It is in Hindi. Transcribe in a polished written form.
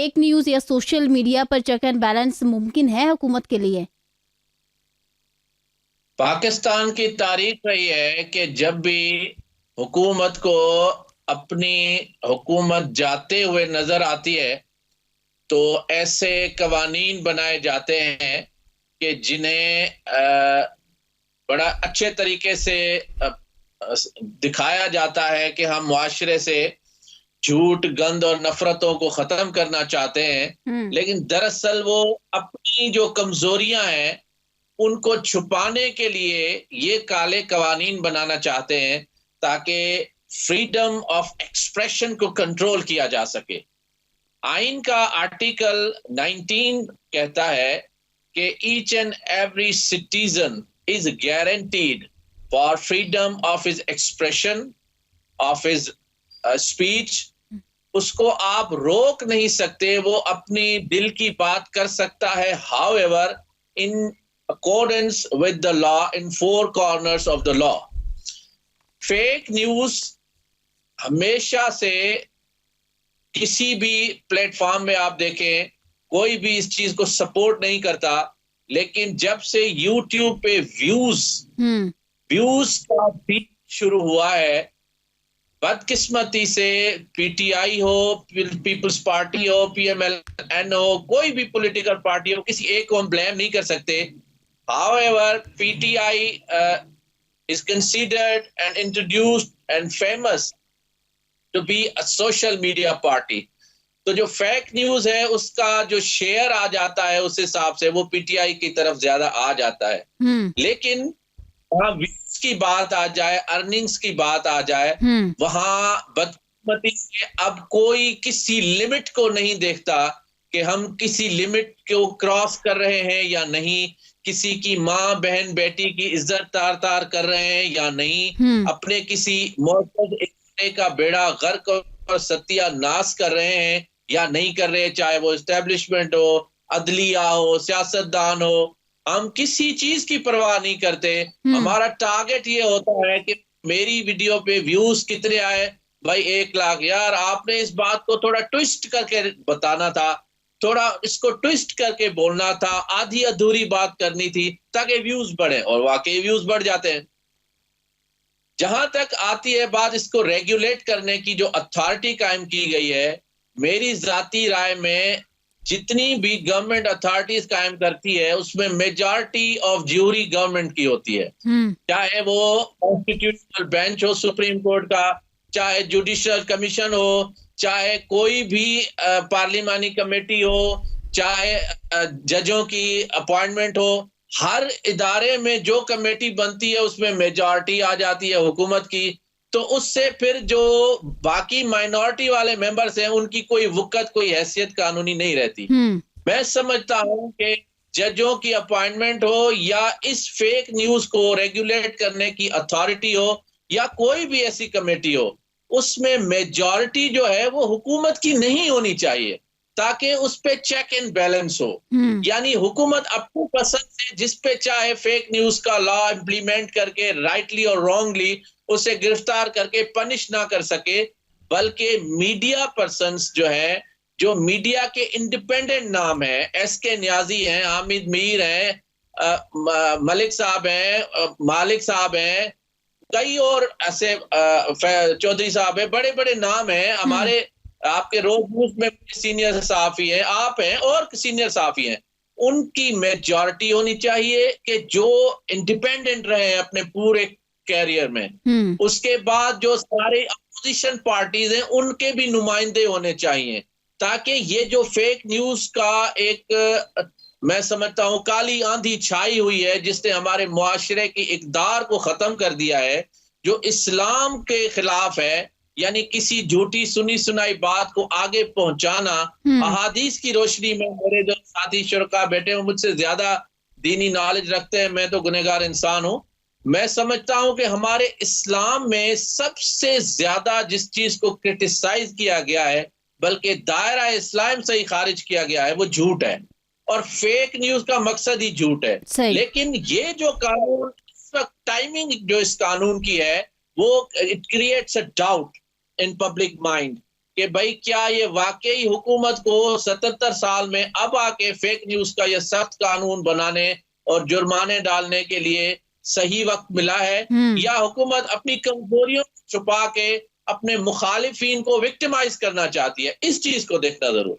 फेक न्यूज़ या सोशल मीडिया पर चेक एंड बैलेंस मुमकिन है हुकूमत के लिए? पाकिस्तान की तारीख रही है कि जब भी हुकूमत को अपनी हुकूमत जाते हुए नजर आती है तो ऐसे कवानीन बनाए जाते हैं कि जिन्हें बड़ा अच्छे तरीके से दिखाया जाता है कि हम मुआशरे से झूठ, गंद और नफरतों को खत्म करना चाहते हैं, लेकिन दरअसल वो अपनी जो कमजोरियां हैं उनको छुपाने के लिए ये काले कवानीन बनाना चाहते हैं ताकि फ्रीडम ऑफ एक्सप्रेशन को कंट्रोल किया जा सके। आइन का आर्टिकल 19 कहता है कि each and every citizen is guaranteed for freedom of his expression, of his speech. उसको आप रोक नहीं सकते, वो अपनी दिल की बात कर सकता है, however in accordance with the law, in four corners of the law. Fake news हमेशा से किसी भी प्लेटफॉर्म में आप देखें, कोई भी इस चीज को सपोर्ट नहीं करता, लेकिन जब से यूट्यूब पे व्यूज का फीड शुरू हुआ है, बदकिस्मती से पीटीआई हो, पीपल्स पार्टी हो, पीएमएलएन हो, कोई भी पॉलिटिकल पार्टी हो, किसी एक को हम ब्लेम नहीं कर सकते। However PTI is considered and introduced and famous to be a social media party. तो जो फेक न्यूज है उसका जो शेयर आ जाता है उस हिसाब से वो पीटीआई की तरफ ज्यादा आ जाता है। लेकिन वहां व्यूज की बात आ जाए, अर्निंग्स की बात आ जाए, वहां बदकिस्मती से अब कोई किसी लिमिट को नहीं देखता कि हम किसी लिमिट को क्रॉस कर रहे हैं या नहीं, किसी की माँ बहन बेटी की इज्जत तार तार कर रहे हैं या नहीं, अपने किसी मोहब्बत का बेड़ा गर्क और सत्यानाश कर रहे हैं या नहीं कर रहे, चाहे वो एस्टेब्लिशमेंट हो, अदलिया हो, सियासतदान हो, हम किसी चीज की परवाह नहीं करते। हमारा टारगेट ये होता है कि मेरी वीडियो पे व्यूज कितने आए, भाई 1 लाख। यार आपने इस बात को थोड़ा ट्विस्ट करके बताना था, थोड़ा इसको ट्विस्ट करके बोलना था, आधी अधूरी बात करनी थी ताकि व्यूज बढ़े, और वाकई व्यूज बढ़ जाते हैं। जहां तक आती है बात इसको रेगुलेट करने की, जो अथॉरिटी कायम की गई है, मेरी जाती राय में जितनी भी गवर्नमेंट अथॉरिटीज कायम करती है उसमें मेजॉरिटी ऑफ ज्यूरी गवर्नमेंट की होती है, चाहे वो कॉन्स्टिट्यूशनल बेंच हो सुप्रीम कोर्ट का, चाहे जुडिशियल कमीशन हो, चाहे कोई भी पार्लिमानी कमेटी हो, चाहे जजों की अपॉइंटमेंट हो। हर इदारे में जो कमेटी बनती है उसमें मेजॉरिटी आ जाती है हुकूमत की, तो उससे फिर जो बाकी माइनॉरिटी वाले मेंबर्स हैं उनकी कोई वक़्त, कोई हैसियत कानूनी नहीं रहती। मैं समझता हूं कि जजों की अपॉइंटमेंट हो या इस फेक न्यूज को रेगुलेट करने की अथॉरिटी हो या कोई भी ऐसी कमेटी हो, उसमें मेजॉरिटी जो है वो हुकूमत की नहीं होनी चाहिए ताकि उस पे चेक एंड बैलेंस हो। यानी हुकूमत अपनी पसंद से जिस पे चाहे फेक न्यूज का लॉ इंप्लीमेंट करके राइटली और रॉन्गली उसे गिरफ्तार करके पनिश ना कर सके, बल्कि मीडिया पर्सन्स जो है, जो मीडिया के इंडिपेंडेंट नाम है, एसके न्याजी हैं, हामिद मीर हैं, मलिक साहब हैं, मालिक साहब हैं, कई और ऐसे चौधरी साहब हैं, बड़े बड़े नाम हैं हमारे। आपके रोज न्यूज में सीनियर सहाफी हैं, आप हैं और सीनियर सहाफी हैं, उनकी मेजॉरिटी होनी चाहिए कि जो इंडिपेंडेंट रहे अपने पूरे कैरियर में। उसके बाद जो सारे अपोजिशन पार्टीज हैं उनके भी नुमाइंदे होने चाहिए, ताकि ये जो फेक न्यूज का एक मैं समझता हूं काली आंधी छाई हुई है जिसने हमारे मुआशरे की इक़दार को खत्म कर दिया है, जो इस्लाम के खिलाफ है, यानी किसी झूठी सुनी सुनाई बात को आगे पहुंचाना। अहादीस की रोशनी में मेरे जो साथी शुरका बैठे हैं मुझसे ज्यादा दीनी नॉलेज रखते हैं, मैं तो गुनहगार इंसान हूं। मैं समझता हूं कि हमारे इस्लाम में सबसे ज्यादा जिस चीज को क्रिटिसाइज किया गया है, बल्कि दायरा इस्लाम से ही खारिज किया गया है, वो झूठ है, और फेक न्यूज का मकसद ही झूठ है। लेकिन ये जो कानून इस वक्त टाइमिंग जो इस कानून की है, वो it creates a doubt in public mind कि भाई क्या ये वाकई हुकूमत को 77 साल में अब आके फेक न्यूज का ये सख्त कानून बनाने और जुर्माने डालने के लिए सही वक्त मिला है, या हुकूमत अपनी कमजोरियों को छुपा के अपने मुखालिफिन को विक्टिमाइज करना चाहती है। इस चीज को देखना जरूरी।